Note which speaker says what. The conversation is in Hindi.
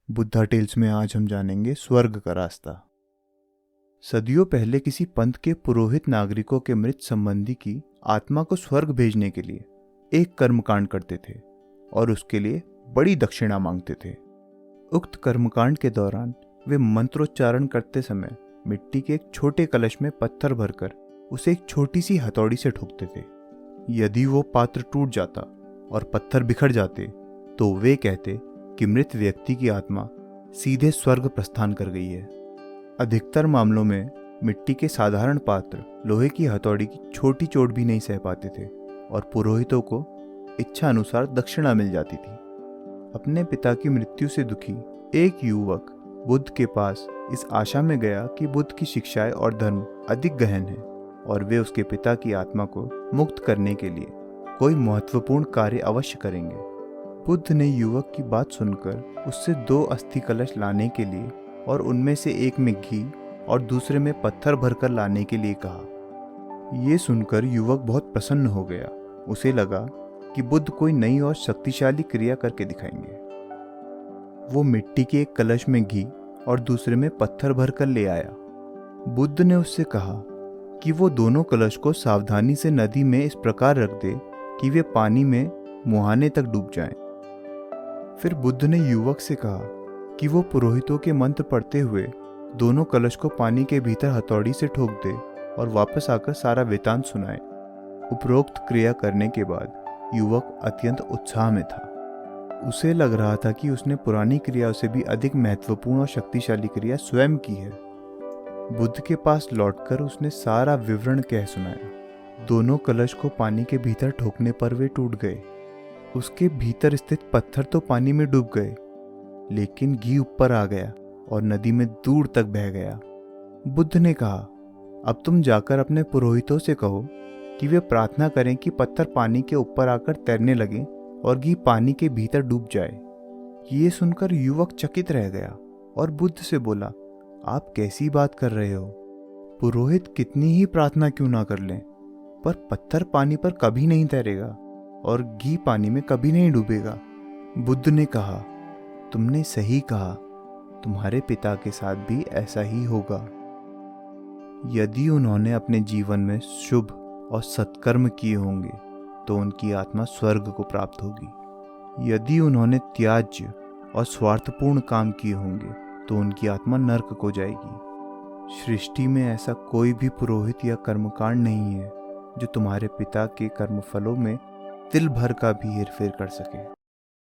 Speaker 1: बुद्धा टेल्स में आज हम जानेंगे स्वर्ग का रास्ता। सदियों पहले किसी पंथ के पुरोहित नागरिकों के मृत संबंधी की आत्मा को स्वर्ग भेजने के लिए एक कर्मकांड करते थे और उसके लिए बड़ी दक्षिणा मांगते थे। उक्त कर्मकांड के दौरान वे मंत्रोच्चारण करते समय मिट्टी के एक छोटे कलश में पत्थर भरकर उसे एक छोटी सी हथौड़ी से ठोकते थे। यदि वो पात्र टूट जाता और पत्थर बिखर जाते तो वे कहते कि मृत व्यक्ति की आत्मा सीधे स्वर्ग प्रस्थान कर गई है। अधिकतर मामलों में मिट्टी के साधारण पात्र लोहे की हथौड़ी की छोटी चोट भी नहीं सह पाते थे और पुरोहितों को इच्छा अनुसार दक्षिणा मिल जाती थी। अपने पिता की मृत्यु से दुखी एक युवक बुद्ध के पास इस आशा में गया कि बुद्ध की शिक्षाएं और धर्म अधिक गहन है और वे उसके पिता की आत्मा को मुक्त करने के लिए कोई महत्वपूर्ण कार्य अवश्य करेंगे। बुद्ध ने युवक की बात सुनकर उससे 2 अस्थि कलश लाने के लिए और उनमें से एक में घी और दूसरे में पत्थर भरकर लाने के लिए कहा। ये सुनकर युवक बहुत प्रसन्न हो गया। उसे लगा कि बुद्ध कोई नई और शक्तिशाली क्रिया करके दिखाएंगे। वो मिट्टी के एक कलश में घी और दूसरे में पत्थर भरकर ले आया। बुद्ध ने उससे कहा कि वो दोनों कलश को सावधानी से नदी में इस प्रकार रख दे कि वे पानी में मुहाने तक डूब जाएं। फिर बुद्ध ने युवक से कहा कि वो पुरोहितों के मंत्र पढ़ते हुए दोनों कलश को पानी के भीतर हथौड़ी से ठोक दे और वापस आकर सारा वृतांत सुनाए। उपरोक्त क्रिया करने के बाद युवक अत्यंत उत्साह में था। उसे लग रहा था कि उसने पुरानी क्रियाओं से भी अधिक महत्वपूर्ण और शक्तिशाली क्रिया स्वयं की है। बुद्ध के पास लौटकर उसने सारा विवरण कह सुनाया। दोनों कलश को पानी के भीतर ठोकने पर वे टूट गए। उसके भीतर स्थित पत्थर तो पानी में डूब गए, लेकिन घी ऊपर आ गया और नदी में दूर तक बह गया। बुद्ध ने कहा, अब तुम जाकर अपने पुरोहितों से कहो कि वे प्रार्थना करें कि पत्थर पानी के ऊपर आकर तैरने लगे और घी पानी के भीतर डूब जाए। ये सुनकर युवक चकित रह गया और बुद्ध से बोला, आप कैसी बात कर रहे हो? पुरोहित कितनी ही प्रार्थना क्यों ना कर लें, पर पत्थर पानी पर कभी नहीं तैरेगा और घी पानी में कभी नहीं डूबेगा। बुद्ध ने कहा, तुमने सही कहा, तुम्हारे पिता के साथ भी ऐसा ही होगा। यदि उन्होंने अपने जीवन में शुभ और सत्कर्म किए होंगे तो उनकी आत्मा स्वर्ग को प्राप्त होगी। यदि उन्होंने त्याज्य और स्वार्थपूर्ण काम किए होंगे तो उनकी आत्मा नर्क को जाएगी। सृष्टि में ऐसा कोई भी पुरोहित या कर्मकांड नहीं है जो तुम्हारे पिता के कर्मफलों में तिल भर का भी हेरफेर कर सके।